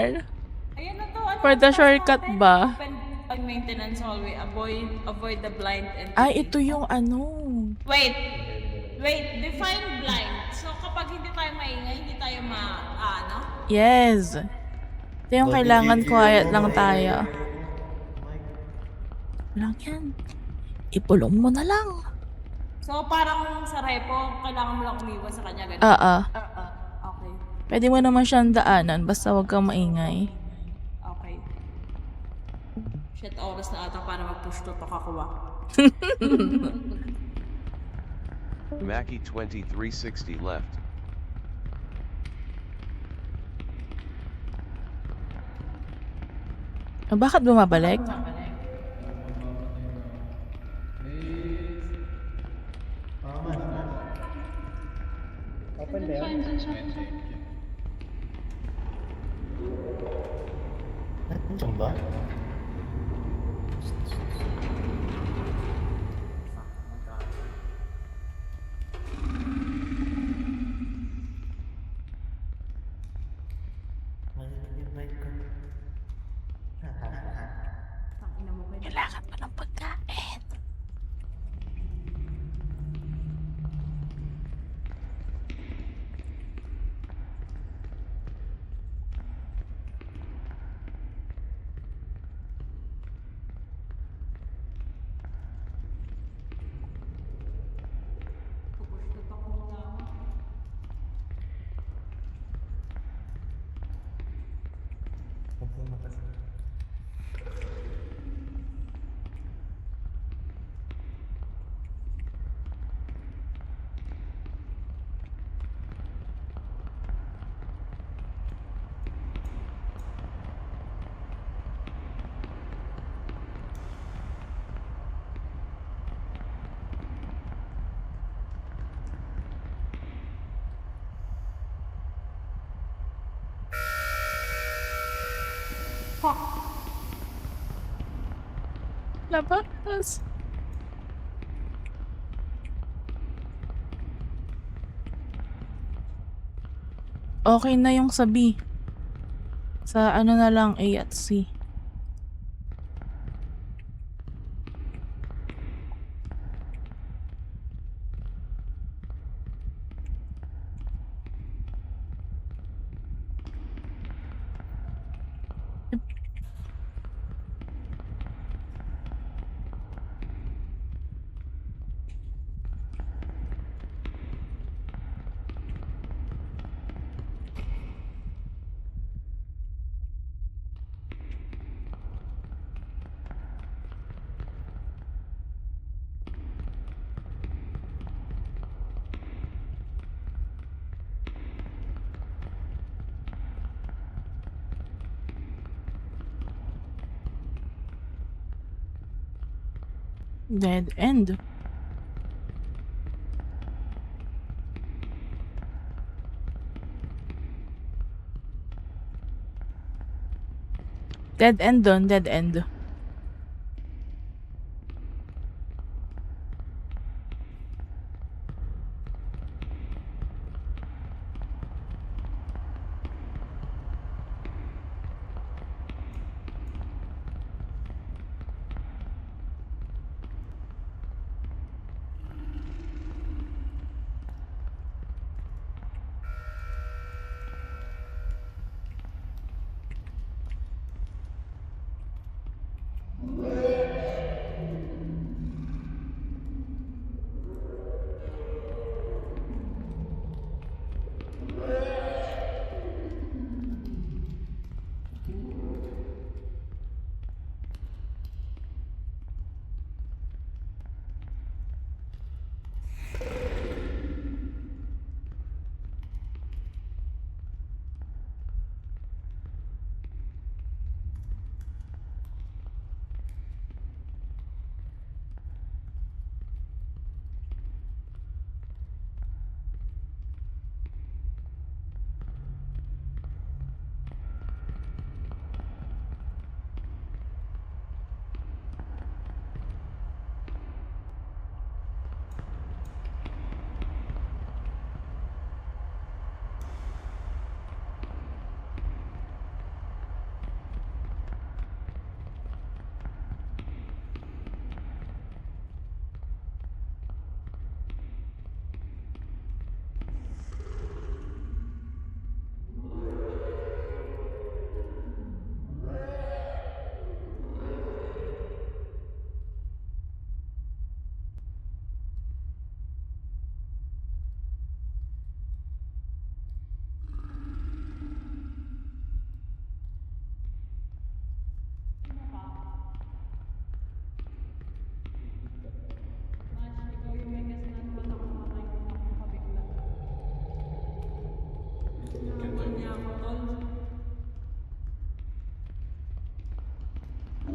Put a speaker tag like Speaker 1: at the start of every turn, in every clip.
Speaker 1: Ayan na to, ano
Speaker 2: For
Speaker 1: ang
Speaker 2: the
Speaker 1: task
Speaker 2: shortcut
Speaker 1: natin?
Speaker 2: ba?
Speaker 1: Open maintenance hallway. Avoid the blind
Speaker 2: Ay,
Speaker 1: entity.
Speaker 2: ito yung ano.
Speaker 1: Wait. Wait, define blind. So kapag hindi tayo maingay, hindi tayo ano?
Speaker 2: Yes. Ito yung
Speaker 3: Bakit
Speaker 2: kailangan
Speaker 3: GG ako,
Speaker 2: quiet lang
Speaker 3: maingay
Speaker 2: tayo.
Speaker 3: ako.
Speaker 2: Walang yan. Ipulong mo na lang.
Speaker 1: So parang sa repo, kailangan mo lang umiwas sa kanya, ganun?
Speaker 2: Oo.
Speaker 1: Okay.
Speaker 2: Pwede mo naman siyang daanan basta wag kang maingay.
Speaker 1: Okay. Shit, oras na ata para mag-push to kakuha.
Speaker 4: Mackie 2360 left.
Speaker 2: Bakit bumabalik?
Speaker 5: Open ba yun?
Speaker 3: Nandiyan ba? Mag-invite ko.
Speaker 2: Kailangan mo ng pagkain. Labas. Okay na yung sabi. Sa ano na lang A at C. Dead end. Dead end doon, dead end.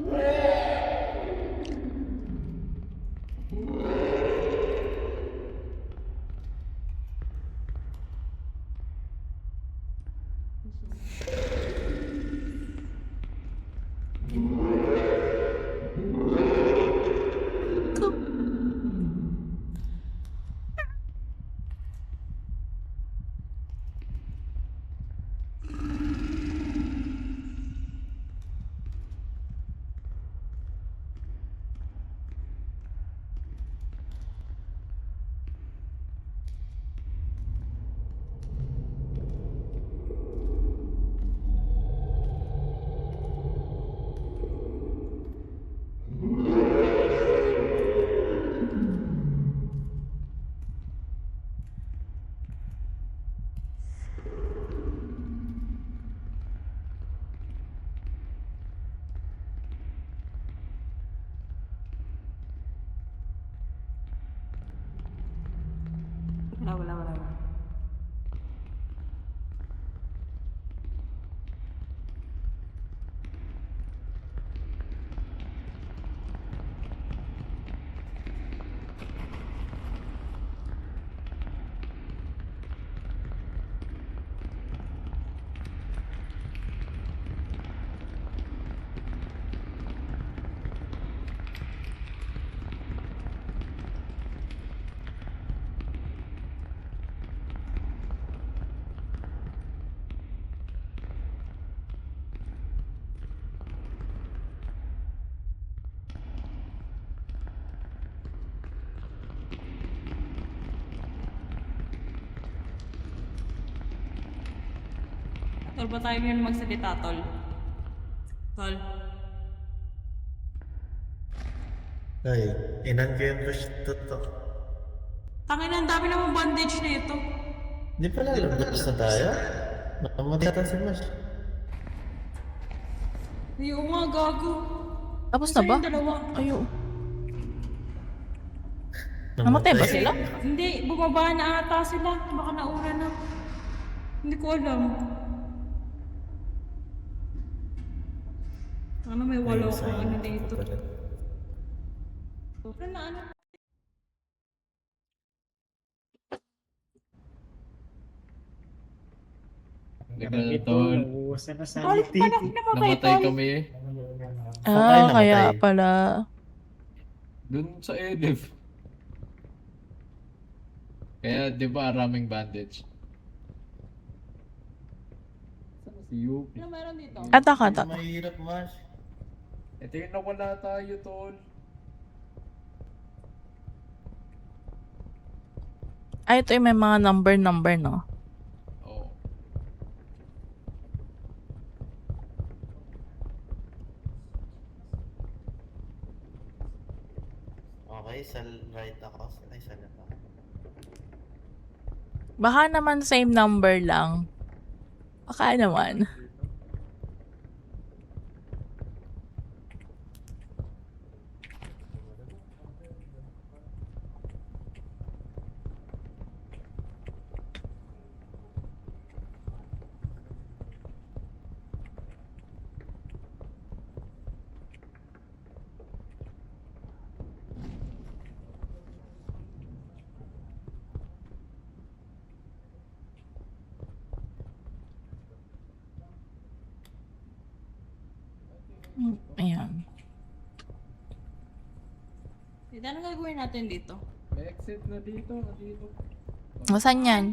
Speaker 1: Wala. Tol, ba tayo ngayon magsalita, Tol? Tol.
Speaker 3: Ay, inan ko yung push to.
Speaker 1: Tangin, ang dami namang bandage na ito.
Speaker 3: Di pala labas na tayo? Nakamatay ata si Mash.
Speaker 1: Ay, oo nga, gago.
Speaker 2: Tapos na
Speaker 1: Nasaan
Speaker 2: ba?
Speaker 1: yung dalawa?
Speaker 2: Ayo. Namatay ba sila?
Speaker 1: Hindi, bumaba na ata sila. Baka naura na. Hindi ko alam. Ano, may walo
Speaker 3: Ayun,
Speaker 1: akong
Speaker 3: sayang
Speaker 1: ano
Speaker 3: ako
Speaker 1: dito.
Speaker 3: pala.
Speaker 1: Ano na ano?
Speaker 6: Grabe, tol.
Speaker 5: Nauusan na
Speaker 1: Balik
Speaker 5: sanity.
Speaker 1: pa na namatay,
Speaker 6: Namatay
Speaker 1: Tol.
Speaker 6: kami
Speaker 2: Ah, kaya
Speaker 3: namatay.
Speaker 2: pala.
Speaker 6: dun sa Elif. Kaya, di ba, maraming bandage? Saan si Yuki?
Speaker 1: Ano meron dito?
Speaker 2: Ata.
Speaker 3: Mahirap, Mash.
Speaker 6: Ito yung nawala tayo, tol.
Speaker 2: Ay, ito yung may mga number, no?
Speaker 6: Oo.
Speaker 3: Okay, sa right ako. Ay, sa left ako.
Speaker 2: Baka naman same number lang. Baka naman. Ayan.
Speaker 1: Dito, anong gagawin natin dito?
Speaker 6: May exit na dito. Dito.
Speaker 2: Saan yan?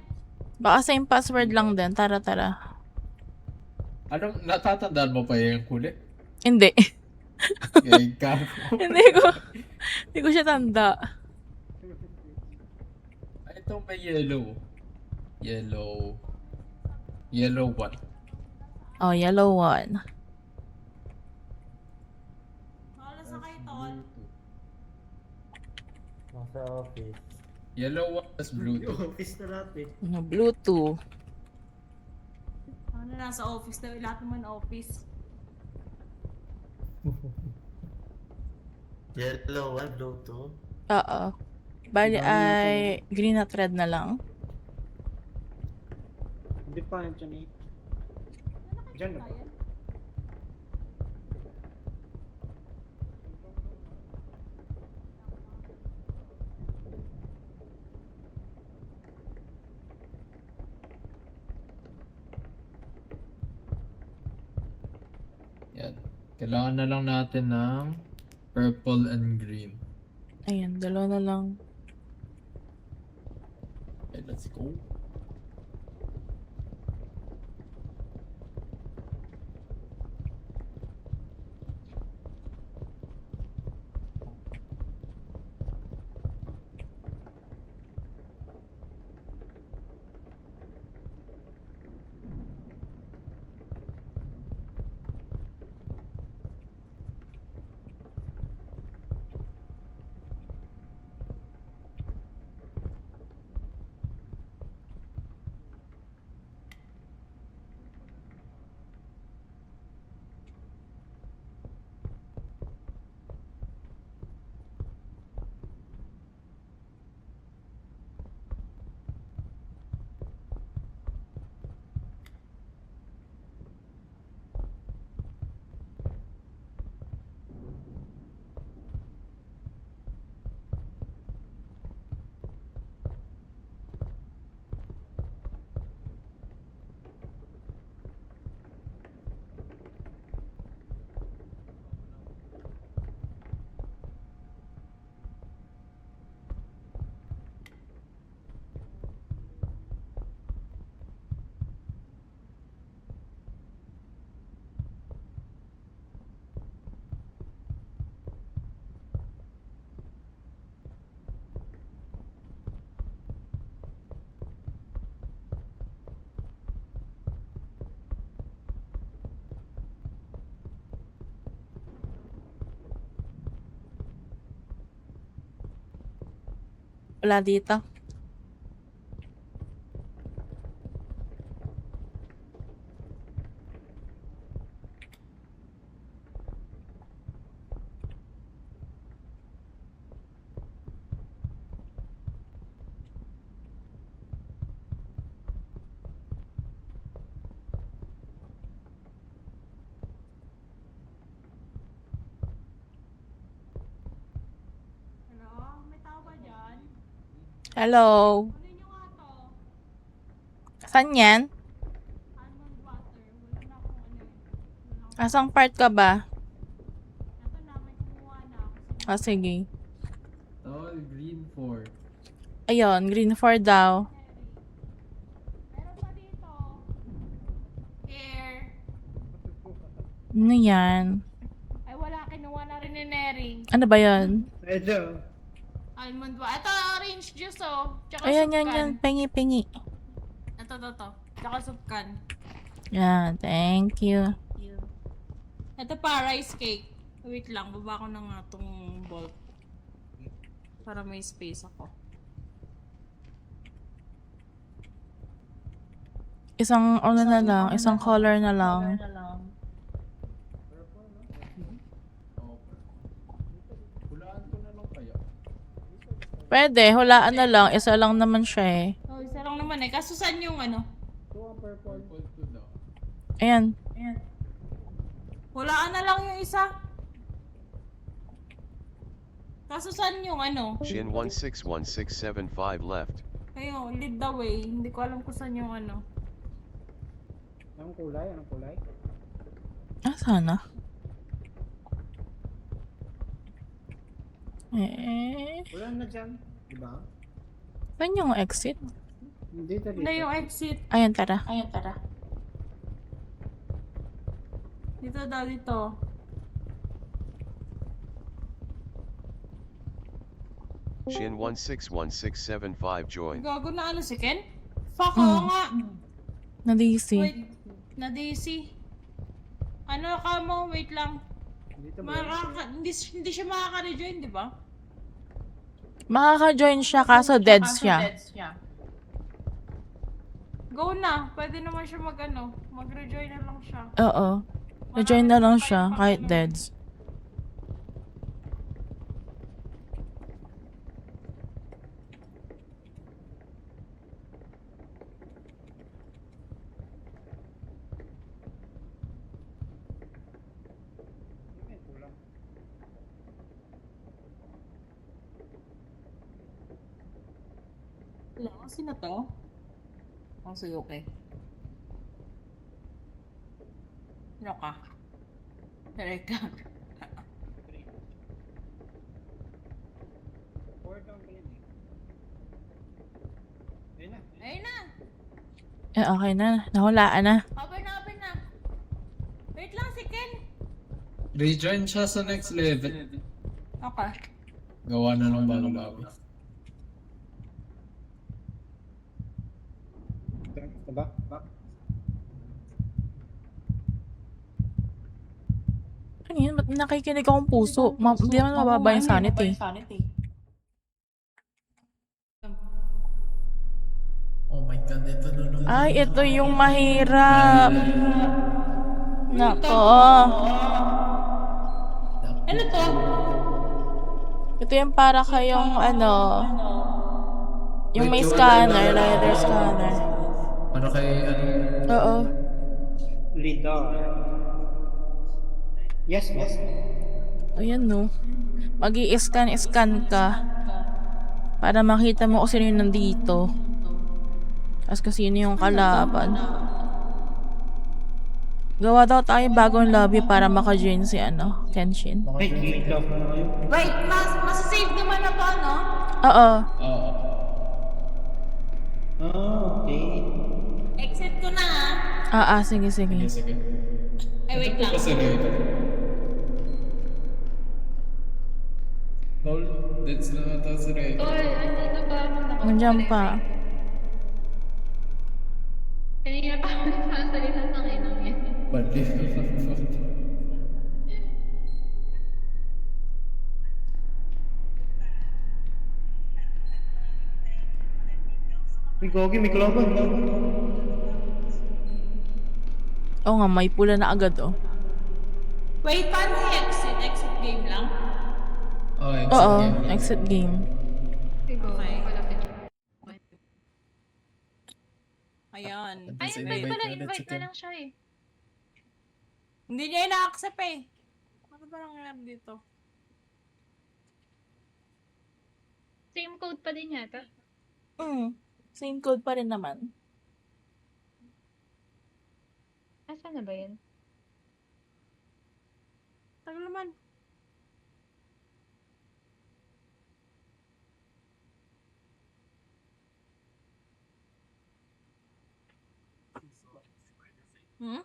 Speaker 2: Baka same password lang din. Tara.
Speaker 6: Anong, natatandaan mo pa yung huli?
Speaker 2: Hindi.
Speaker 6: Yung cargo.
Speaker 2: Hindi ko siya tanda.
Speaker 6: Ay, ito may yellow. Yellow one.
Speaker 2: Oh, yellow one.
Speaker 1: Wala sa kayo, Tol.
Speaker 3: Nasa office.
Speaker 6: Yellow one tas blue two.
Speaker 5: Office na natin.
Speaker 2: Bluetooth.
Speaker 1: Ano, nasa office daw. Lahat naman office.
Speaker 3: Yellow one, blue two.
Speaker 2: Oo. Bali ay green at red na lang.
Speaker 5: Hindi pa, nandiyan eh. Diyan na.
Speaker 6: Yan. Kailangan na lang natin ng purple and green.
Speaker 2: Ayan, dalawa na lang.
Speaker 6: Okay, let's go.
Speaker 2: Wala dito.
Speaker 1: Hello? May tao ba dyan?
Speaker 2: Hello.
Speaker 1: Kunin nyo nga to.
Speaker 2: Saan yan?
Speaker 1: Almond water. Wala na akong ano eh. Wala akong...
Speaker 2: Asang part ka ba?
Speaker 1: Ito na, may kumuha na ako.
Speaker 2: Ah, sige.
Speaker 6: Tol, green 4.
Speaker 2: Ayun, green 4 daw.
Speaker 1: Meron pa dito. Here.
Speaker 2: Ano yan?
Speaker 1: Ay wala, kinuha na rin ni Neri.
Speaker 2: Ano ba yan?
Speaker 5: Medyo.
Speaker 1: Almond water. Ito, orange juice oh. Tsaka
Speaker 2: Ayan, yan,
Speaker 1: supkan.
Speaker 2: yan. Pengi.
Speaker 1: Ito. Tsaka supkan.
Speaker 2: Yan, thank you.
Speaker 1: Ito pa, rice cake. Wait lang, baba ko na nga tong bowl. Para may space ako.
Speaker 2: Isang ano na lang, isang color na lang.
Speaker 6: Hulaan ko na lang kaya.
Speaker 2: Pwede, hulaan na lang. Isa lang naman siya eh.
Speaker 1: Oh, isa lang naman eh. Kaso saan yung ano?
Speaker 6: Purple 2 daw.
Speaker 2: Ayan.
Speaker 1: Hulaan na lang yung isa. Kaso saan yung ano?
Speaker 4: Shin 161675 left.
Speaker 1: Ayun, lead the way. Hindi ko alam kung saan yung ano.
Speaker 5: Anong kulay? Anong kulay?
Speaker 2: Ah, sana. Eh,
Speaker 5: Wala na dyan. Diba?
Speaker 2: saan yung exit?
Speaker 5: Dito.
Speaker 1: Hindi yung exit.
Speaker 2: Ayan, tara.
Speaker 1: Dito daw, dito.
Speaker 4: Shin 161675 joined.
Speaker 1: Gago na ano si Ken? Fuck, oo nga.
Speaker 2: Na-DC.
Speaker 1: Wait, na-DC. Ano ka mo? Wait lang.
Speaker 5: Dito ba?
Speaker 1: Hindi siya makaka-rejoin, di ba?
Speaker 2: Makaka-join siya kaso dead siya.
Speaker 1: Go na. Pwede naman siya mag-rejoin na lang siya.
Speaker 2: Oo. Na-join na lang siya kahit deads.
Speaker 1: Hello? Sino to? Oh, sige, okay. Ano ka? Teka.
Speaker 5: Forward lang pala eh. Ayun na.
Speaker 1: Ayun na!
Speaker 2: Okay na. Nahulaan na.
Speaker 1: Open na, open na. Wait lang si Ken.
Speaker 6: Rejoin siya sa next level.
Speaker 1: Okay.
Speaker 6: Gawa na ng bagong lobby.
Speaker 5: Back, back.
Speaker 2: Ano yun? Ba't nakikinig akong puso? Hindi naman mababa yung sanity.
Speaker 6: Oh my god, ito na.
Speaker 2: Ay, ito yung mahirap. Nako.
Speaker 1: Ano to?
Speaker 2: Ito yung para kayong yung may scanner, rider scanner.
Speaker 6: Ano kay,
Speaker 2: Oo.
Speaker 5: Lidar. Yes, yes.
Speaker 2: Ayan no. Mag-i-scan ka para makita mo kung sino yung nandito. Tapos kung sino yung kalaban. Gawa daw tayo bagong lobby para maka-join si Kenshin.
Speaker 5: Ay, gate off na kayo.
Speaker 1: Wait, mas-save naman na to, no?
Speaker 2: Oo.
Speaker 6: Oo.
Speaker 5: Okay.
Speaker 1: Exit ko na, ah.
Speaker 2: Sige.
Speaker 6: Sige.
Speaker 1: Ay, wait lang.
Speaker 6: Kasi rito. Lol, that's na ata si Rito.
Speaker 7: Tol, andito pa ako nakakulay.
Speaker 2: Nandiyan pa.
Speaker 7: Kanina pa ako nagsasalita ng inang yan.
Speaker 6: Bali.
Speaker 5: May gogi, may kalaban.
Speaker 2: Oo nga, may pula na agad oh.
Speaker 1: Wait, paano yung exit? Exit game lang?
Speaker 6: Okay,
Speaker 2: Oo,
Speaker 6: sige.
Speaker 2: exit game.
Speaker 7: Siguro,
Speaker 1: Okay.
Speaker 7: malapit.
Speaker 1: Ayan.
Speaker 7: Ay,
Speaker 6: Sige,
Speaker 7: invite
Speaker 6: wait,
Speaker 7: ko lang,
Speaker 6: wait,
Speaker 7: invite
Speaker 6: chicken.
Speaker 7: na lang siya eh.
Speaker 1: Hindi niya ina-accept eh. Ano ba nangyari dito?
Speaker 7: Same code pa din yata.
Speaker 2: Same code pa rin naman.
Speaker 7: Asan na ba yun?
Speaker 1: Tagal naman. Hmm?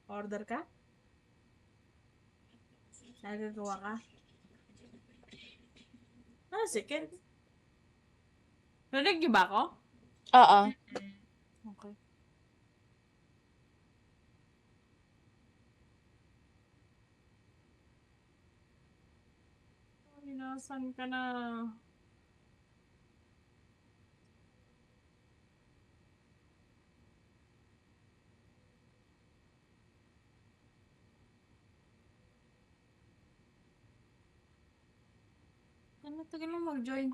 Speaker 1: Order ka? Nagagawa ka? Sige. Narinig niyo ba ako?
Speaker 2: Oo.
Speaker 1: Okay. Ay, nasan ka na? Ano, tagal mo mag-join?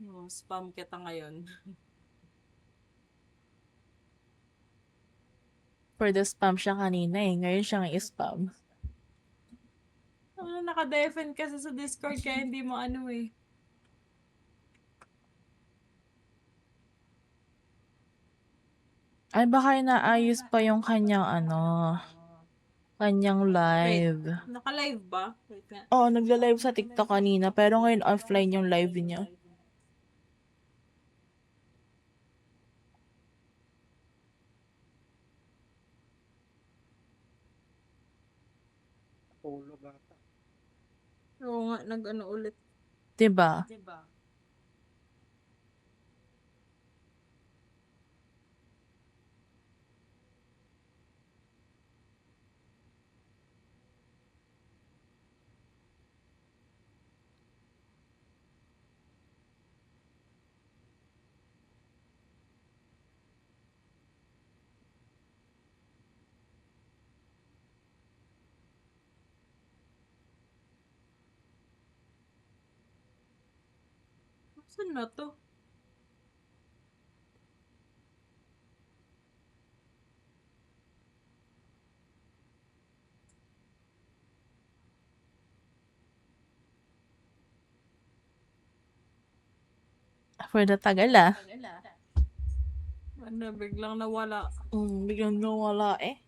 Speaker 1: Oh, spam kita ngayon.
Speaker 2: For the spam siya kanina eh. Ngayon siya nga i-spam.
Speaker 1: Naka-defend kasi sa Discord kaya hindi mo eh.
Speaker 2: Ay, baka inaayos pa yung kanyang kanyang live.
Speaker 1: Naka-live ba? Wait nga.
Speaker 2: Oo, nagla-live sa TikTok kanina, pero ngayon offline yung live niya.
Speaker 5: Polo bata.
Speaker 1: Oo nga, nag-ano ulit.
Speaker 2: Diba?
Speaker 1: Saan na to?
Speaker 2: For the tagal ah.
Speaker 1: Ano, biglang nawala.
Speaker 2: Biglang nawala eh.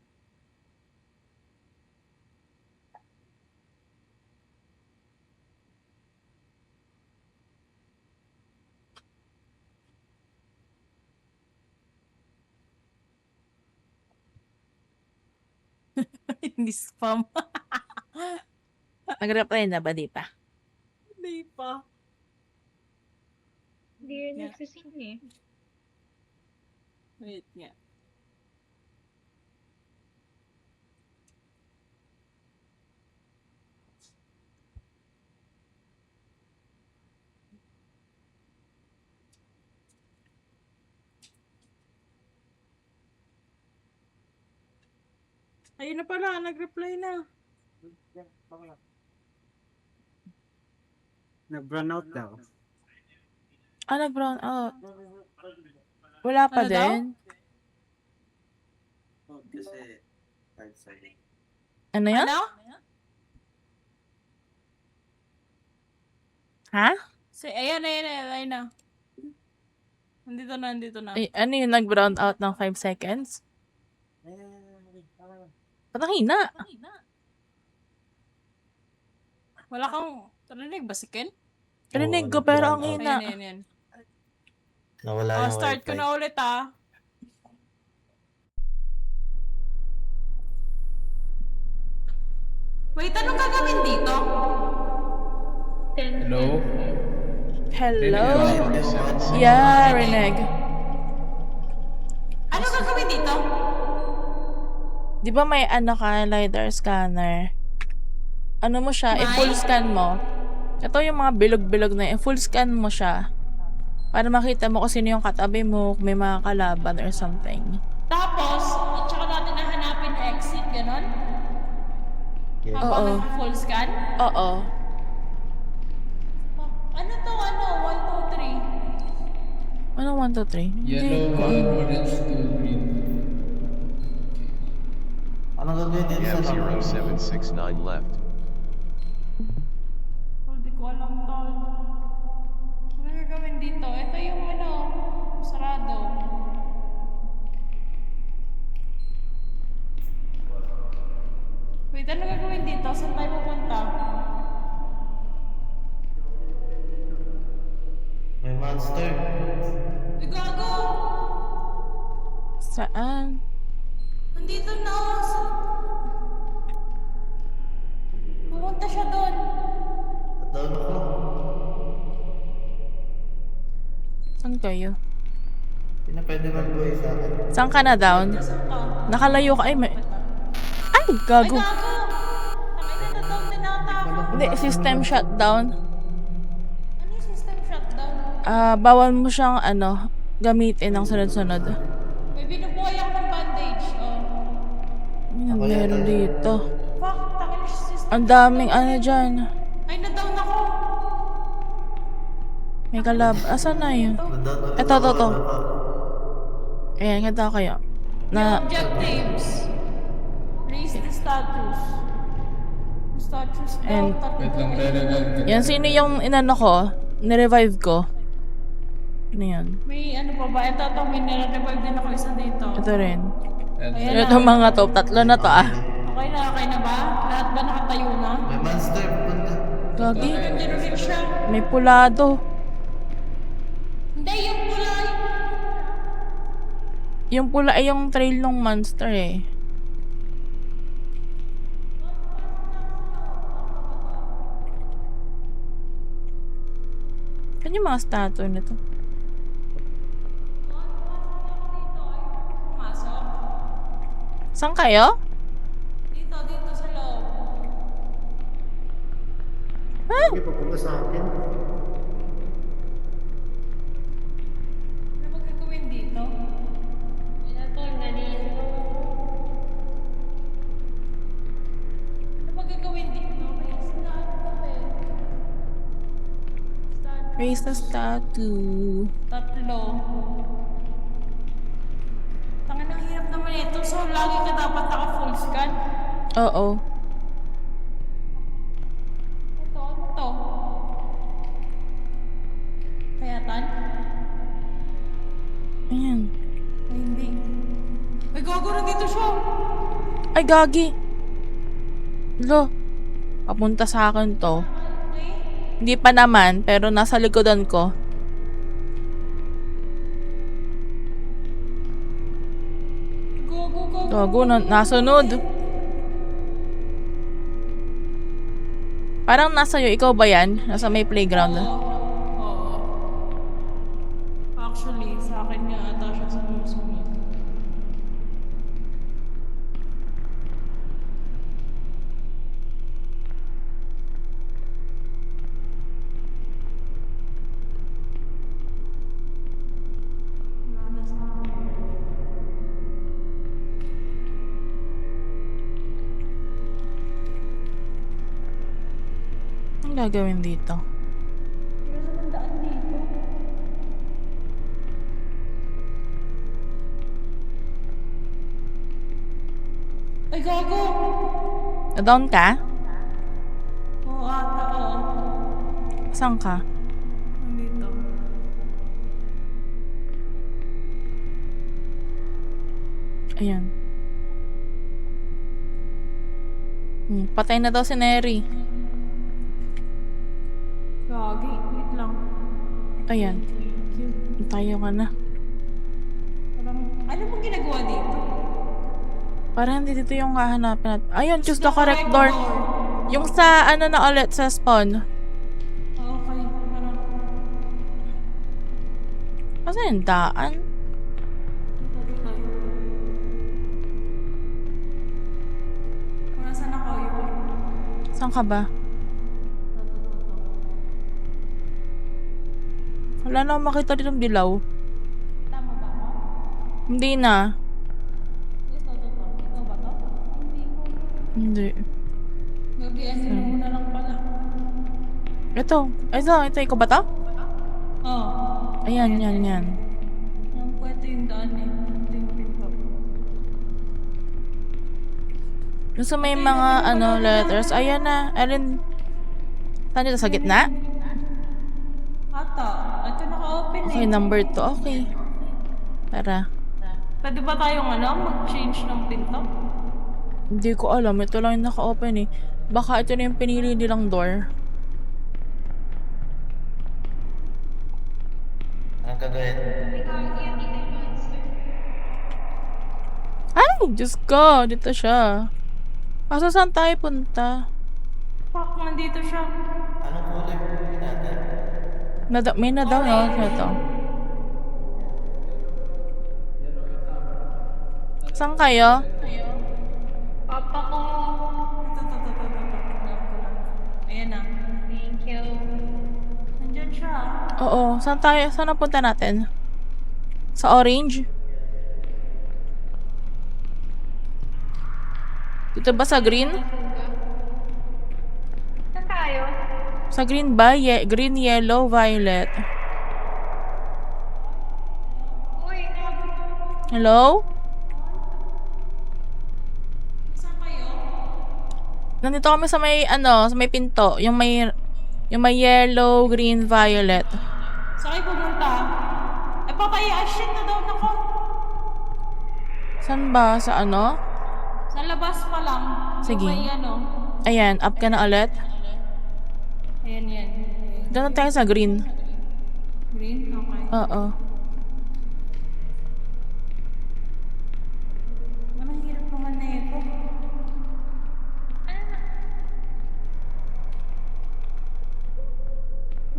Speaker 1: Hindi spam.
Speaker 2: Nag-reply na ba, di pa?
Speaker 1: Hindi pa.
Speaker 7: Hindi rin nagsising eh.
Speaker 1: Wait nga. Ayun na pala, nag-reply na.
Speaker 5: Nag-run out daw.
Speaker 2: Nag-brown out. Wala pa
Speaker 1: Ano daw?
Speaker 2: din. Ano yan?
Speaker 1: Ano?
Speaker 2: Ha?
Speaker 1: Ayan na. Nandito na.
Speaker 2: Ay, ano yung nag-brown out ng 5 seconds? Ba't ang hina?
Speaker 1: Wala kang, narinig ba si Ken?
Speaker 2: Rinig ko
Speaker 3: nag-brown
Speaker 2: pero ang
Speaker 3: out.
Speaker 2: hina.
Speaker 1: Ayan.
Speaker 3: Nawala yung
Speaker 1: Start ko
Speaker 3: wifi.
Speaker 1: na ulit ah. Wait, anong gagawin dito?
Speaker 6: Hello?
Speaker 2: Hello?
Speaker 6: Rinig ka?
Speaker 2: Yeah, Reneg.
Speaker 1: Anong gagawin dito?
Speaker 2: Di ba may ano ka, LiDAR scanner? Ano mo siya,
Speaker 1: May?
Speaker 2: i-full scan mo. Ito yung mga bilog-bilog na yun. I-full scan mo siya. Para makita mo kung sino yung katabi mo, kung may mga kalaban or something.
Speaker 1: Tapos, tsaka natin nahanapin exit, ganon?
Speaker 3: Yeah.
Speaker 1: Habang
Speaker 2: Oo.
Speaker 1: full scan?
Speaker 2: Oo.
Speaker 1: Ano to, 1, 2, 3?
Speaker 2: Ano 1, 2, 3?
Speaker 6: Yellow, 1, orange, 2, green.
Speaker 3: Anong gagawin dito
Speaker 4: Gap
Speaker 3: sa number?
Speaker 4: 0769 left.
Speaker 1: Hindi ko alam tol. Ano gagawin dito? Ito yung sarado. Wait, ano gagawin dito? Saan tayo pupunta?
Speaker 3: May monster.
Speaker 1: Uy, gago!
Speaker 2: Saan?
Speaker 1: Nandito na ako. Pumunta siya doon.
Speaker 3: Down ako.
Speaker 2: Saan kayo?
Speaker 3: Hindi na pwede mag-buhay sa akin.
Speaker 2: Saan ka na down?
Speaker 1: Saan ka?
Speaker 2: Nakalayo ka. Ay, may... Ay,
Speaker 1: Ay,
Speaker 2: gago.
Speaker 1: gago! Tangina na down din ata ako.
Speaker 2: Hindi, system shutdown.
Speaker 1: Ano yung system shutdown?
Speaker 2: Bawal mo siyang, gamitin ng sunod-sunod.
Speaker 1: May binubuhay ako ng bandage. Oh.
Speaker 2: Ano meron dito?
Speaker 1: Fuck, tangina siya system.
Speaker 2: Ang daming dyan.
Speaker 1: Ay, na-down ako.
Speaker 2: May kalab. Asan na yun?
Speaker 3: Down
Speaker 2: Ito. Ayan, ganda kayo. Na,
Speaker 1: Objectives. Raise the status. The status
Speaker 2: And-
Speaker 1: daw.
Speaker 6: Wait lang, re-revive ka.
Speaker 2: yan, sino yung inano ko? Nirevive ko. Ano yan?
Speaker 1: May ano pa ba? Ito, may nire-revive din ako isa dito.
Speaker 2: Ito rin.
Speaker 6: And
Speaker 1: Ayan
Speaker 2: Ito mga to, tatlo na to
Speaker 1: Okay na ba? Lahat ba nakatayo na?
Speaker 3: May monster. Pupunta.
Speaker 2: Gagi,
Speaker 1: Nandiyan rin siya.
Speaker 2: may pulado.
Speaker 1: Hindi, yung pula.
Speaker 2: Yung pula ay yung trail ng monster eh. Ano yung mga statue nito?
Speaker 1: Pumasok.
Speaker 2: Saan kayo?
Speaker 1: Dito sa loob.
Speaker 5: Sige, papunta sa akin.
Speaker 1: Ano ba gagawin dito?
Speaker 7: Ito to, nalito.
Speaker 1: Ano ba gagawin dito? May statue.
Speaker 2: Raise the statue.
Speaker 1: Tatlo. Tangan ang hirap naman ito. So, lagi ka dapat naka-full scan.
Speaker 2: Oo.
Speaker 1: Ito, ano to? Kayatan?
Speaker 2: Ayan.
Speaker 1: Ay, hindi. Ay, gago na dito siya.
Speaker 2: Ay, gagi. Lo. Papunta sa akin to. Hindi pa naman, pero nasa likodan ko. Gago, nasunod. Parang nasa iyo, ikaw ba yan? Nasa may playground.
Speaker 1: Oo. Actually, sa akin nga ata siya sa sumunod.
Speaker 2: Ang gagawin dito?
Speaker 1: Ay, gago!
Speaker 2: Na-down ka?
Speaker 1: Oo, ata, oo.
Speaker 2: Saan ka?
Speaker 1: Nandito.
Speaker 2: Ayan. Patay na daw si Neri.
Speaker 1: Gagi, wait lang.
Speaker 2: Ayan.
Speaker 1: Thank you.
Speaker 2: Tayo ka na.
Speaker 1: Parang, ano bang ginagawa dito?
Speaker 2: Parang hindi dito yung hahanapin natin. Ayun, choose the correct door. Yung sa ano na ulit sa spawn.
Speaker 1: Okay, parang,
Speaker 2: Kasi yung daan.
Speaker 1: dito. Kung nasaan ako, yun.
Speaker 2: Saan ka ba? Wala na akong makita dito ng dilaw.
Speaker 1: Tama ba ako?
Speaker 2: Hindi na.
Speaker 1: Ito. Ito ba to? Hindi ko.
Speaker 2: Hindi.
Speaker 1: Gagian nila mo na lang pala.
Speaker 2: Ito. Ikaw ba to?
Speaker 1: Oo.
Speaker 2: Ayan.
Speaker 1: Ang pwede yung daan eh. Ito yung pinto.
Speaker 2: Doon sa may mga letters. Ayan na. Alin? Saan dito? Sa gitna?
Speaker 1: Ata, ito naka-open
Speaker 2: Okay,
Speaker 1: eh.
Speaker 2: number 2. Okay. Tara.
Speaker 1: Pwede ba tayong mag-change ng pinto?
Speaker 2: Hindi ko alam. Ito lang yung naka-open eh. Baka ito na yung pinili nilang door.
Speaker 3: Ang gagawin?
Speaker 2: Ay! Diyos ko! Dito siya. Kaso saan tayo punta?
Speaker 1: Fuck, nandito siya.
Speaker 3: Anong kulay mo natin?
Speaker 2: May na daw, no? Ito. Saan kayo?
Speaker 7: Papa ko.
Speaker 1: Ito. Ayan na.
Speaker 7: Thank you.
Speaker 1: Nandyan siya.
Speaker 2: Oo. Saan tayo? Saan napunta natin? Sa orange? Dito ba sa green?
Speaker 7: Saan tayo?
Speaker 2: Sa green ba? Green, yellow, violet.
Speaker 7: Uy,
Speaker 2: Hello?
Speaker 1: Saan kayo?
Speaker 2: Nandito kami sa may, sa may pinto. Yung may yellow, green, violet.
Speaker 1: Saan kayo pumunta? Eh, papaya, shit na daw nako.
Speaker 2: Saan ba? Sa ano?
Speaker 1: Sa labas pa lang.
Speaker 2: Sige.
Speaker 1: Yung may
Speaker 2: Ayan, up ka na ulit.
Speaker 1: Ayan.
Speaker 2: Doon na tayo sa green.
Speaker 1: Green? Okay.
Speaker 2: Oo.
Speaker 1: Anong hirap naman na ito?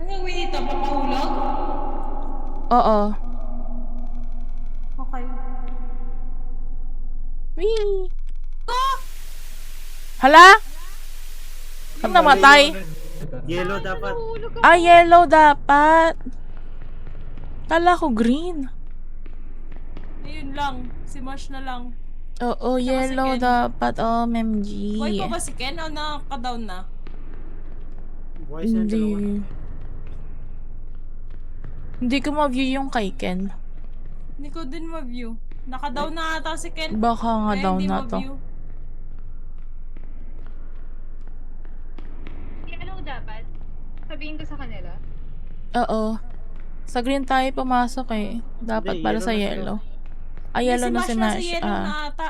Speaker 1: Ano gagawin dito? Papahulog?
Speaker 2: Oo.
Speaker 1: Okay.
Speaker 2: Wee! Hala? Saan namatay?
Speaker 5: Yellow dapat.
Speaker 2: Ah, yellow dapat. Kala ko green.
Speaker 1: Ayun lang. Si Marsh na lang.
Speaker 2: Oo,
Speaker 1: si
Speaker 2: yellow
Speaker 1: Ken.
Speaker 2: dapat. OMG.
Speaker 1: Buhay pa ba si Ken o nakaka-down na?
Speaker 5: Buhay siya dalawa.
Speaker 2: Hindi. Hindi ko ma-view yung kay Ken.
Speaker 1: Hindi ko din ma-view. Naka-down na ata si Ken.
Speaker 2: Baka nga
Speaker 1: Kaya
Speaker 2: down
Speaker 1: hindi
Speaker 2: na to.
Speaker 1: ma-view.
Speaker 7: yellow dapat. Sabihin ko sa kanila.
Speaker 2: Oo. Sa green tayo pumasok eh. Dapat
Speaker 5: Hindi,
Speaker 2: para
Speaker 5: yellow
Speaker 2: sa
Speaker 5: na sila.
Speaker 2: yellow. Ah,
Speaker 1: Hindi,
Speaker 2: yellow na si
Speaker 1: nasa
Speaker 2: Mash.
Speaker 1: yellow na ata.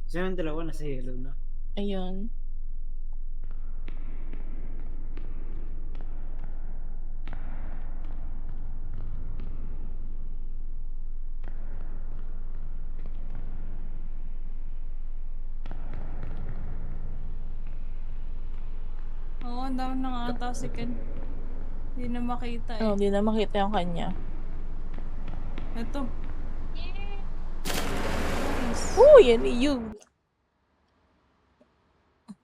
Speaker 5: Silang dalawa nasa yellow na.
Speaker 2: Ayun.
Speaker 1: Oo, ang dami na nga ata si Ken. Hindi na makita eh.
Speaker 2: Oh, hindi na makita yung kanya.
Speaker 1: Ito.
Speaker 2: Oh, yan yun.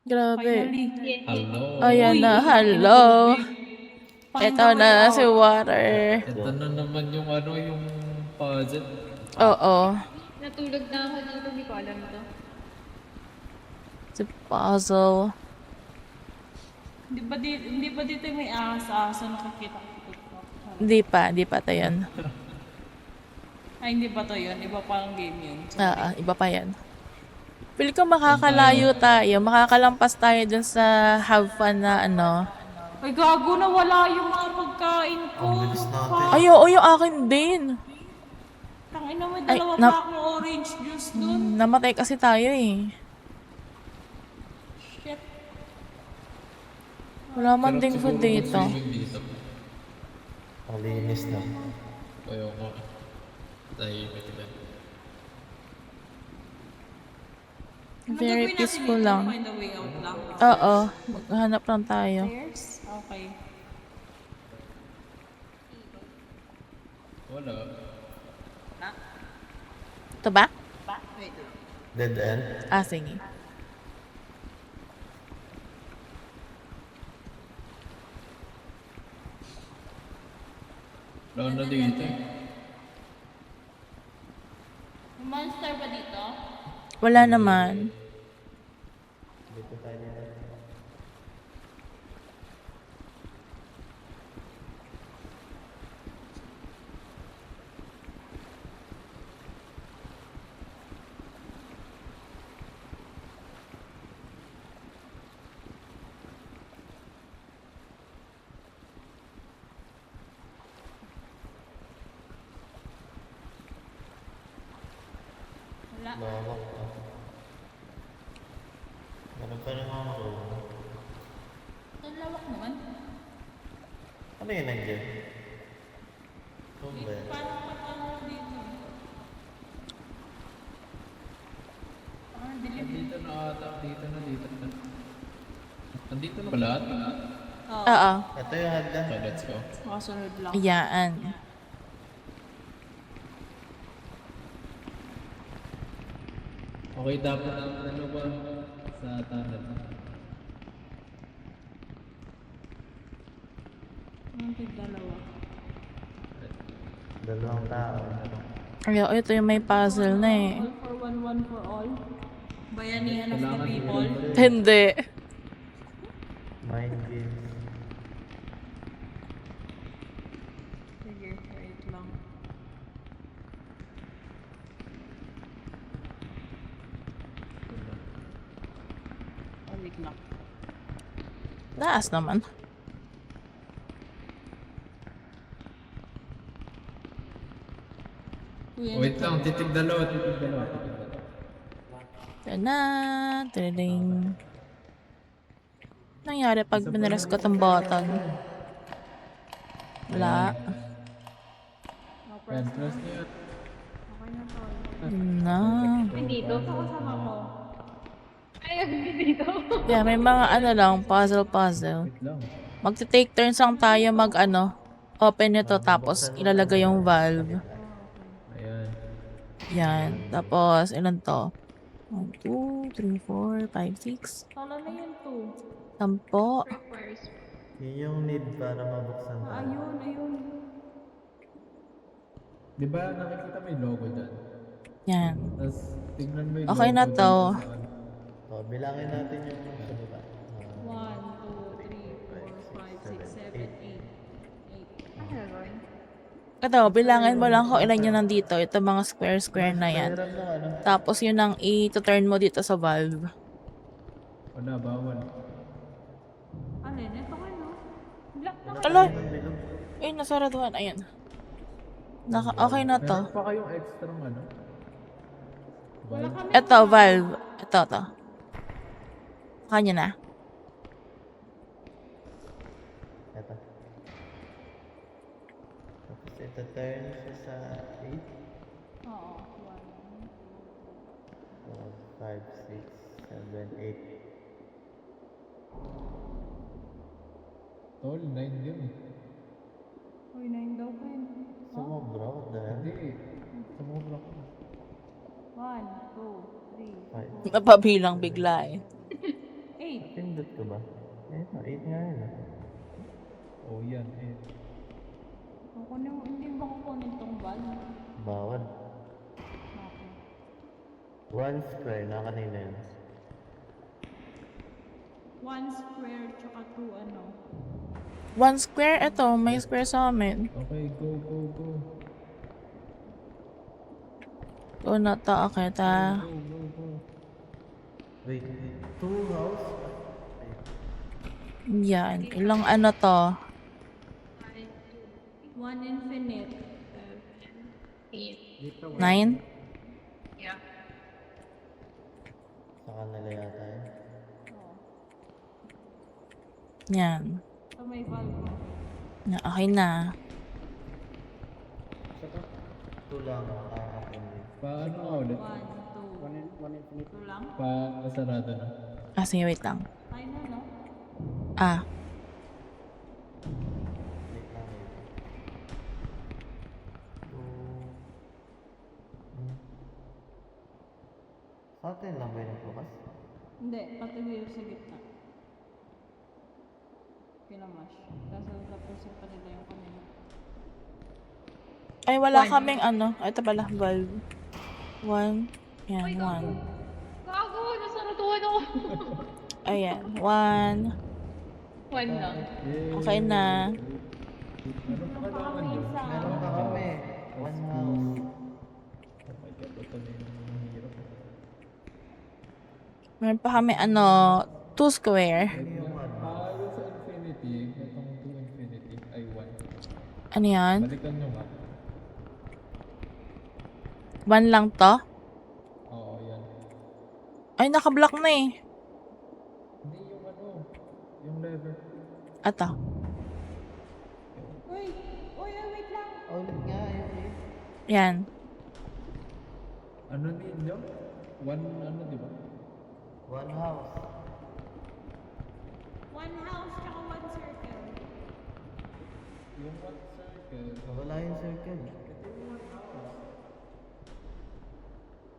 Speaker 2: Grabe.
Speaker 1: Finally.
Speaker 6: Hello.
Speaker 2: Ayan
Speaker 1: Uy,
Speaker 2: na,
Speaker 1: uy,
Speaker 2: hello.
Speaker 1: Find
Speaker 2: Ito
Speaker 1: the way
Speaker 2: na
Speaker 1: out.
Speaker 2: si Water.
Speaker 6: Ito na naman yung yung puzzle.
Speaker 2: Oo.
Speaker 7: Natulog na ako dito, hindi ko alam to.
Speaker 2: Si puzzle.
Speaker 1: Hindi ba dito may ahas-ahas na nakikita ko?
Speaker 2: Hindi pa ito yun.
Speaker 1: Ay, hindi ba to yun? Iba parang game yun.
Speaker 2: Iba pa yan. Pili ko makakalayo tayo. Makakalampas tayo dun sa have fun na ano.
Speaker 1: Ay, gago na wala yung mga pagkain ko.
Speaker 3: Ang bilis natin.
Speaker 2: Ay, oo, yung akin din.
Speaker 1: Tangina, may
Speaker 2: Ay,
Speaker 1: dalawa
Speaker 2: na-
Speaker 1: pa akong orange juice dun.
Speaker 2: Namatay kasi tayo eh.
Speaker 1: Shit.
Speaker 2: Wala man ding food dito.
Speaker 6: Dito.
Speaker 3: Ang linis na.
Speaker 6: Kaya ko. Tahimik na.
Speaker 2: Very
Speaker 1: Ang gagawin natin
Speaker 2: peaceful
Speaker 1: dito,
Speaker 2: lang.
Speaker 1: Find a way out lang.
Speaker 2: Oo, maghanap lang tayo.
Speaker 1: Stairs? Okay.
Speaker 6: Wala.
Speaker 2: Ito ba?
Speaker 1: Wait lang.
Speaker 3: Dead end.
Speaker 2: Ah, sige.
Speaker 6: Wala na dito.
Speaker 1: May monster ba dito?
Speaker 2: Wala naman.
Speaker 3: Dito tayo nila.
Speaker 1: Wala.
Speaker 3: Lawak pa. Meron pa rin mga room.
Speaker 1: Ang lawak naman.
Speaker 3: Ano yun nandiyan? Room ba yan?
Speaker 1: Paano patalo dito? Dilim.
Speaker 6: Dito na ata. Dito na. Nandito na pala.
Speaker 1: Oo.
Speaker 2: Oo.
Speaker 3: Ito yung hagdan.
Speaker 6: Okay, let's go.
Speaker 1: Makasunod lang.
Speaker 2: Ayan.
Speaker 6: Okay, dapat ang ba sa tunnel.
Speaker 1: Ang dalawa.
Speaker 3: Dalawang tao.
Speaker 2: Ayaw, ito yung may puzzle na eh.
Speaker 1: All for one for all. Bayanihan of the
Speaker 6: Kailangan
Speaker 1: people.
Speaker 2: Hindi.
Speaker 3: Mind game.
Speaker 1: Sige, wait lang. Oh, wait lang.
Speaker 2: Taas naman.
Speaker 6: Wait lang, titig dalawa.
Speaker 2: Tada! Tadading. Nangyari pag binaras ko tong button? Wala.
Speaker 6: Red plus niya.
Speaker 2: Na.
Speaker 7: Ay, dito. Kasama ko. Ay, dito.
Speaker 2: Yeah, may mga ano lang, puzzle.
Speaker 6: Wait lang.
Speaker 2: Magti-take turns lang tayo open nito tapos ilalagay yung valve.
Speaker 6: Ayan.
Speaker 2: Yan. Tapos, ilan to? 1, 2, 3, 4, 5, 6.
Speaker 1: Tala na yun to.
Speaker 2: 10.
Speaker 7: Requires.
Speaker 3: Yun yung need para mabuksan tayo.
Speaker 1: Ayun.
Speaker 6: Di ba nakikita mo yung logo dyan?
Speaker 2: Yan.
Speaker 6: Tapos tingnan mo yung
Speaker 2: Okay
Speaker 6: logo
Speaker 2: na
Speaker 6: dito
Speaker 2: to.
Speaker 6: sa ano.
Speaker 3: So, bilangin natin yung sa baba.
Speaker 1: 1, 2, 3, 4, 5, 6, 7, 8.
Speaker 7: Ano gagawin?
Speaker 2: Ito, bilangan mo lang kung ilan yun nandito. Ito mga square na yan.
Speaker 3: Meron ng ano.
Speaker 2: Tapos yun ang i-turn mo dito sa valve.
Speaker 6: Wala, bawal.
Speaker 1: Alin? Ito kayo. Black na.
Speaker 2: Ala,
Speaker 3: Ng bilog.
Speaker 2: Uy, nasaraduhan. Ayan. Okay na to.
Speaker 6: Meron pa kayong extra ano?
Speaker 1: Wala kami.
Speaker 2: Ito, valve. Ito. Kanya na.
Speaker 3: Ito. Tapos ito turn siya sa 8.
Speaker 1: Oo.
Speaker 3: 5, 6, 7, 8.
Speaker 6: Tol, 9 yun eh.
Speaker 1: Uy, 9 daw pa yun.
Speaker 3: Sumobra, what the hell?
Speaker 6: Hindi. Sumobra ko.
Speaker 1: 1, 2, 3,
Speaker 2: Napabilang bigla eh.
Speaker 1: 8.
Speaker 3: Pindot ko ba? Eh, 8 nga yun.
Speaker 6: Oh, yan eh.
Speaker 1: Hindi ba kukunin tong valve?
Speaker 3: Bawal.
Speaker 1: Okay.
Speaker 3: 1 square na kanina yun.
Speaker 1: 1 square tsaka 2 ano.
Speaker 2: 1 square, ito. May square sa amin.
Speaker 6: Okay, go.
Speaker 2: Go na to. Okay, ta.
Speaker 6: Go.
Speaker 3: Wait, 2 house?
Speaker 2: Yan. Ilang ano to?
Speaker 1: 1 infinite.
Speaker 7: 8.
Speaker 2: 9?
Speaker 7: Yeah.
Speaker 3: Sa kanila yata yun.
Speaker 2: Yan.
Speaker 1: So may valve mo.
Speaker 2: Okay na.
Speaker 3: 2 lang ang kakakin.
Speaker 6: Paano nga ulit?
Speaker 1: 1,
Speaker 5: 1 infinite.
Speaker 1: 2. 2 lang?
Speaker 6: Sarado na.
Speaker 2: Ah, sige, wait lang.
Speaker 1: Tayo na, no?
Speaker 2: Ah.
Speaker 3: Wait lang eh. 2. Sa atin lang ba yung nagbukas?
Speaker 1: Hindi, pati dito sa gitna. Pinamash. Kaso tapusin pa nila yung kanina.
Speaker 2: Ay, wala kaming ano. Ito pala, valve. 1. Yan, 1.
Speaker 7: Gago, nasaratuhan ako.
Speaker 2: Ayan, 1.
Speaker 7: 1 lang.
Speaker 2: Okay na.
Speaker 6: Ano pa kailangan yun?
Speaker 3: Meron pa kami. 1 house.
Speaker 6: Oh my god, ito na yung hirap.
Speaker 2: Meron pa kami ano, 2 square.
Speaker 3: Ano yung 1 house?
Speaker 6: Yung sa infinity, itong 2 infinity ay 1.
Speaker 2: Ano yan?
Speaker 6: Balikan nyo nga.
Speaker 2: 1 lang to?
Speaker 6: Oo, yan.
Speaker 2: Ay, nakablock na eh.
Speaker 6: Hindi yung ano, yung lever.
Speaker 2: Ato.
Speaker 1: Uy, wait lang.
Speaker 3: Ulit nga yun eh.
Speaker 2: Yan.
Speaker 6: Ano ninyo? 1 ano, di ba?
Speaker 3: 1 house.
Speaker 1: 1 house tsaka 1 circle.
Speaker 6: Yung 1 circle.
Speaker 3: Wala yung circle.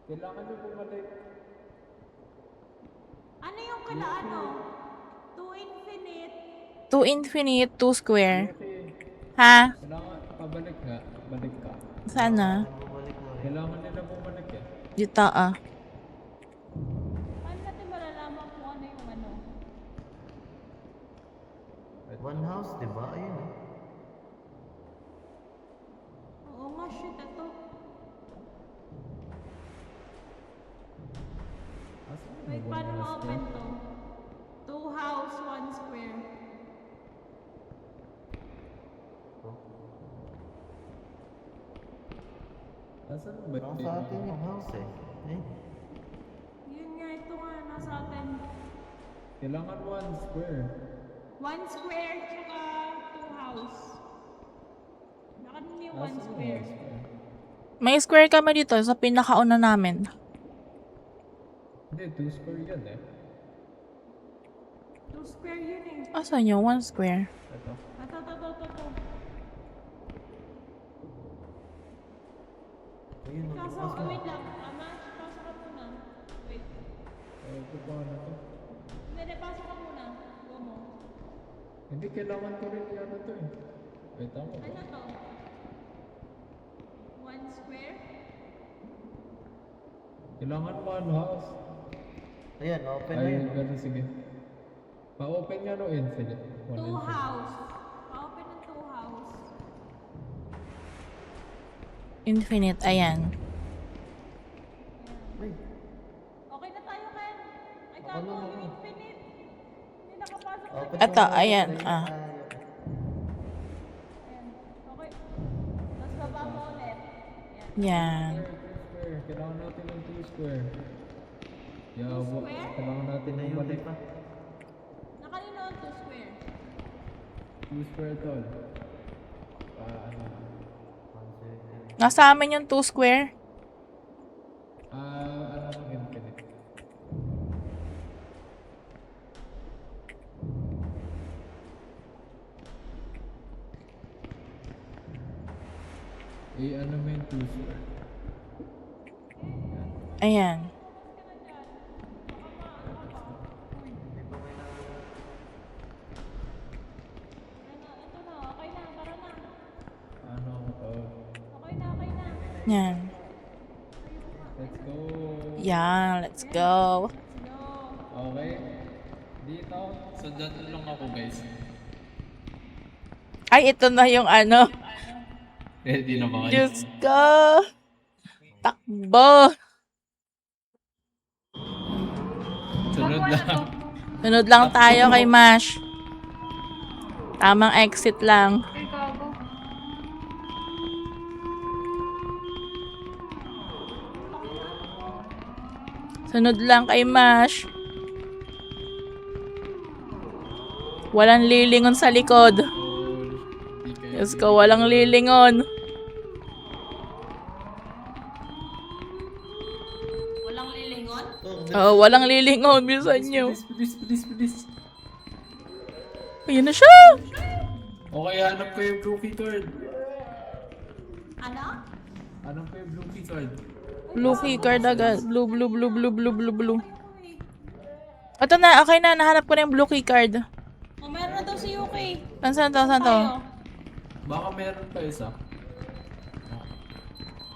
Speaker 6: Kailangan nyo bumalik.
Speaker 1: Ano yung kala ano? 2 infinite.
Speaker 2: 2 infinite, 2 square.
Speaker 6: Kasi
Speaker 2: Ha?
Speaker 6: kailangan pabalik nga. Balik ka.
Speaker 2: Sana?
Speaker 3: Bumalik mo rin.
Speaker 6: Kailangan nila bumalik eh.
Speaker 2: Dito ah.
Speaker 1: Paano natin malalaman kung ano yung ano?
Speaker 3: 1 house, di ba? Ayun eh.
Speaker 1: Oo nga, shit, ito. Wait, paano ma-open to? 2 house, 1 square.
Speaker 6: Asan ba?
Speaker 3: Parang sa atin yung house eh. Eh?
Speaker 1: Yun nga, ito nga, nasa atin.
Speaker 6: Kailangan 1 square.
Speaker 1: 1 square tsaka 2 house. Nakanin yung 1
Speaker 6: Asan yung
Speaker 1: square.
Speaker 6: 1 square?
Speaker 2: May square kami dito sa pinakauna namin.
Speaker 6: Hindi, 2 square yan eh.
Speaker 1: 2 square yun eh.
Speaker 2: Asan yung 1 square?
Speaker 6: Ito.
Speaker 1: Ito.
Speaker 3: Ayun,
Speaker 1: Kaso,
Speaker 3: nagbukas na.
Speaker 1: wait lang. Mash, pasok ka muna. Wait.
Speaker 6: Ito pa na to.
Speaker 1: Hindi, pasok ka muna. Go mo.
Speaker 6: Hindi, kailangan ko rin yan to eh. Wait, tama ba?
Speaker 1: Ano to? 1 square?
Speaker 6: Kailangan 1 house.
Speaker 3: Ayan, open na
Speaker 6: Ay,
Speaker 3: yun.
Speaker 6: ganun, sige. Pa-open nga no infinite.
Speaker 1: 2
Speaker 6: 1 infinite.
Speaker 1: house. Pa-open ng 2 house.
Speaker 2: Infinite, ayan.
Speaker 3: Ay,
Speaker 1: Okay na tayo, Ken. Ay, gago, yung infinite. Hindi nakapasok sa
Speaker 3: open
Speaker 2: Ito,
Speaker 3: mo.
Speaker 2: ayan,
Speaker 3: Ayun,
Speaker 2: ah.
Speaker 1: Ayan.
Speaker 2: Yan.
Speaker 6: Kailangan natin ng 2 square. Yawa. Kailangan natin ng balik.
Speaker 1: Nakalino ang 2 square.
Speaker 6: 2 square tol. Ano?
Speaker 2: Nasa amin yung 2 square.
Speaker 6: Ano ang infinite? Ano mo yung 2 square?
Speaker 2: Ayan.
Speaker 1: Ito na, okay na, tara na.
Speaker 6: Ano to?
Speaker 1: Okay na, okay na.
Speaker 2: Yan.
Speaker 6: Let's go!
Speaker 2: Yan, let's go.
Speaker 6: Okay. Dito. So, dyan lang ako guys.
Speaker 2: Ay, ito na yung ano.
Speaker 6: Ready na ba kayo?
Speaker 2: Diyos ko. Takbo.
Speaker 6: Sunod lang.
Speaker 2: Sunod lang tayo kay Mash. Tamang exit lang.
Speaker 7: Ay, gago.
Speaker 2: Sunod lang kay Mash. Walang lilingon sa likod. Diyos ko, walang lilingon.
Speaker 1: Walang lilingon?
Speaker 2: Oh, walang lilingon. Bilisan nyo.
Speaker 6: Please.
Speaker 2: Ayan na siya.
Speaker 6: Okay, hanap ko yung blue keycard.
Speaker 1: Ano?
Speaker 6: Hanap ko yung blue keycard.
Speaker 2: Blue keycard agad. Blue. Ito na, okay na. Nahanap ko na yung blue keycard.
Speaker 1: Oh, meron na daw si Yuki.
Speaker 2: Saan to?
Speaker 1: Tayo.
Speaker 6: Baka meron pa isa.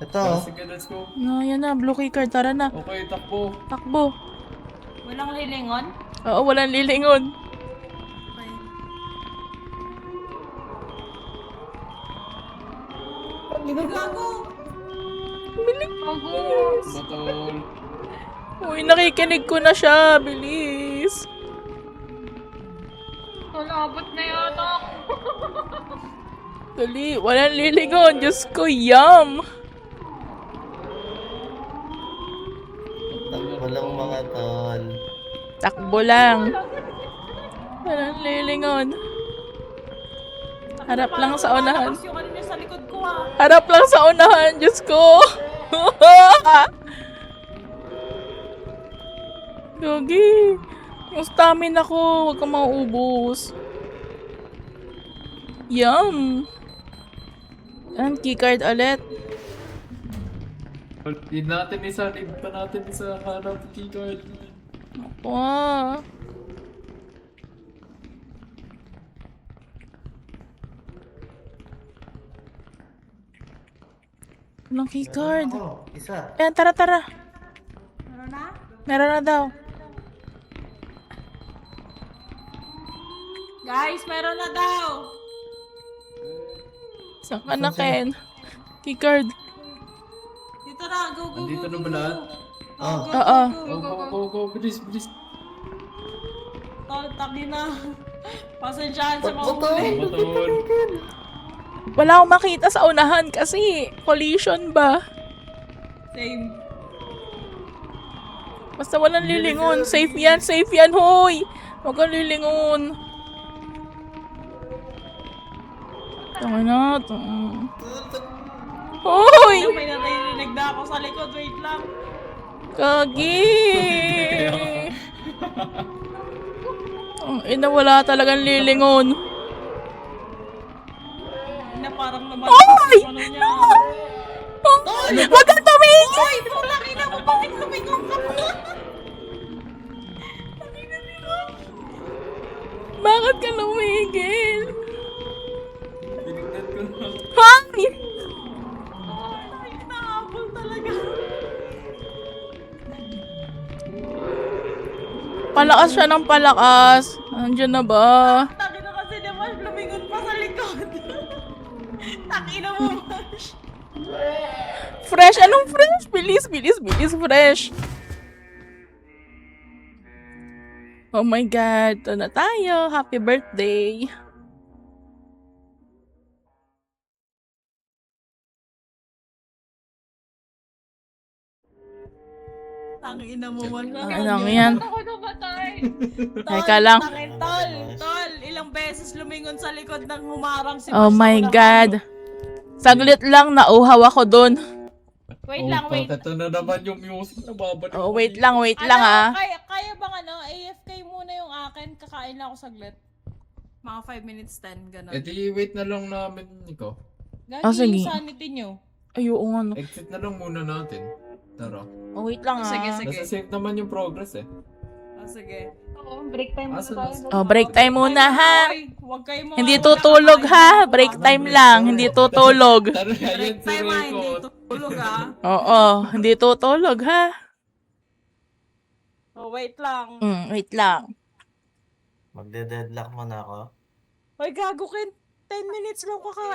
Speaker 3: Ito.
Speaker 6: Sige, let's go.
Speaker 2: No, yan na. Blue keycard. Tara na.
Speaker 6: Okay, takbo.
Speaker 2: Takbo.
Speaker 1: Walang lilingon?
Speaker 2: Oo, walang lilingon.
Speaker 1: Gago!
Speaker 2: Bilis.
Speaker 6: Batol.
Speaker 2: Uy, nakikinig ko na siya. Bilis.
Speaker 7: Kulabot na yata ako.
Speaker 2: Dali, walang lilingon. Diyos ko, yum.
Speaker 3: Walang mga tol.
Speaker 2: Takbo lang. Walang lilingon. Harap lang sa unahan.
Speaker 1: Tapos yung kanina sa likod ko ah.
Speaker 2: Harap lang sa unahan. Diyos ko. Gagi. Yung stamina ko. Huwag kang mauubos. Yum. Yan, keycard ulit.
Speaker 6: Lead natin isa. Lead pa natin isa. Hanap keycard.
Speaker 2: Wow. Walang keycard.
Speaker 3: Oh, isa.
Speaker 2: Ayan, tara.
Speaker 1: Meron na?
Speaker 2: Meron na daw.
Speaker 1: Guys, meron na daw!
Speaker 2: Saan ka na, Ken? Keycard.
Speaker 1: Dito na, go.
Speaker 6: Andito na ba lahat?
Speaker 3: Oh.
Speaker 2: Oo.
Speaker 6: Go. Bilis.
Speaker 1: Tol, tabi na. Pasensyahan sa
Speaker 3: Ba't
Speaker 1: mauli.
Speaker 6: Batol.
Speaker 2: Wala akong makita sa unahan kasi collision ba?
Speaker 1: Same.
Speaker 2: Basta walang lilingon. Safe yan, hoy! Huwag kang lilingon. Tama na. Hoy!
Speaker 1: May narinig na ako sa likod. Wait lang.
Speaker 2: Kagi! Ang ina, wala talagang lilingon.
Speaker 1: Na parang naman.
Speaker 2: Oy!
Speaker 1: Ano niya?
Speaker 2: Oh, wag kang tumingin!
Speaker 1: Oy! Pulaki na mo! Bakit lumingon ka pa?
Speaker 2: Bakit ka lumigil?
Speaker 6: Tinignan ko na.
Speaker 2: Hoy!
Speaker 1: Ay, nahabol talaga.
Speaker 2: Palakas siya ng palakas. Andiyan na ba?
Speaker 1: Taki na kasi naman lumingon pa sa likod. Taki na mo, Mash.
Speaker 2: Fresh? Anong fresh? Bilis, fresh. Oh my God. Ito na tayo. Happy birthday.
Speaker 1: Tangina mo man.
Speaker 2: Ano yan?
Speaker 7: Ako namatay.
Speaker 2: Teka lang.
Speaker 1: Tol, ilang beses lumingon sa likod ng humarang si
Speaker 2: Oh
Speaker 1: Boss
Speaker 2: my
Speaker 1: Lola.
Speaker 2: God. Saglit lang, nauhaw ako dun.
Speaker 1: Wait lang, wait.
Speaker 6: Ito na naman yung music na babalik.
Speaker 2: Oh, wait lang ah.
Speaker 1: Kaya bang AFK muna yung akin, kakain lang ako saglit. Mga 5 minutes 10, gano'n.
Speaker 6: Eh di wait na lang namin, Nico.
Speaker 1: Gagi
Speaker 2: Oh, sige.
Speaker 1: yung sanity nyo.
Speaker 2: Ay, oo nga no.
Speaker 6: Exit na lang muna natin. Tara.
Speaker 2: Oh, wait lang ah.
Speaker 1: Sige, sige.
Speaker 6: Nasa save naman yung progress eh.
Speaker 1: Oh, sige.
Speaker 7: Oo, break time muna
Speaker 6: Asan
Speaker 7: tayo.
Speaker 2: Oh, break time muna ha.
Speaker 1: Oy, huwag kayo mga
Speaker 2: Hindi
Speaker 1: wala
Speaker 2: tutulog
Speaker 1: kakain
Speaker 2: ha.
Speaker 1: mo.
Speaker 2: Break time lang, hindi tutulog.
Speaker 6: Tara,
Speaker 1: Break
Speaker 6: ayan si
Speaker 1: time ha, hindi
Speaker 6: Rico.
Speaker 1: tutulog ha.
Speaker 2: Oo, hindi tutulog ha.
Speaker 1: Oh, wait lang.
Speaker 2: Wait lang.
Speaker 3: Magde-deadlock mo na ako.
Speaker 1: Hoy, gago kin. 10 minutes lang kakain.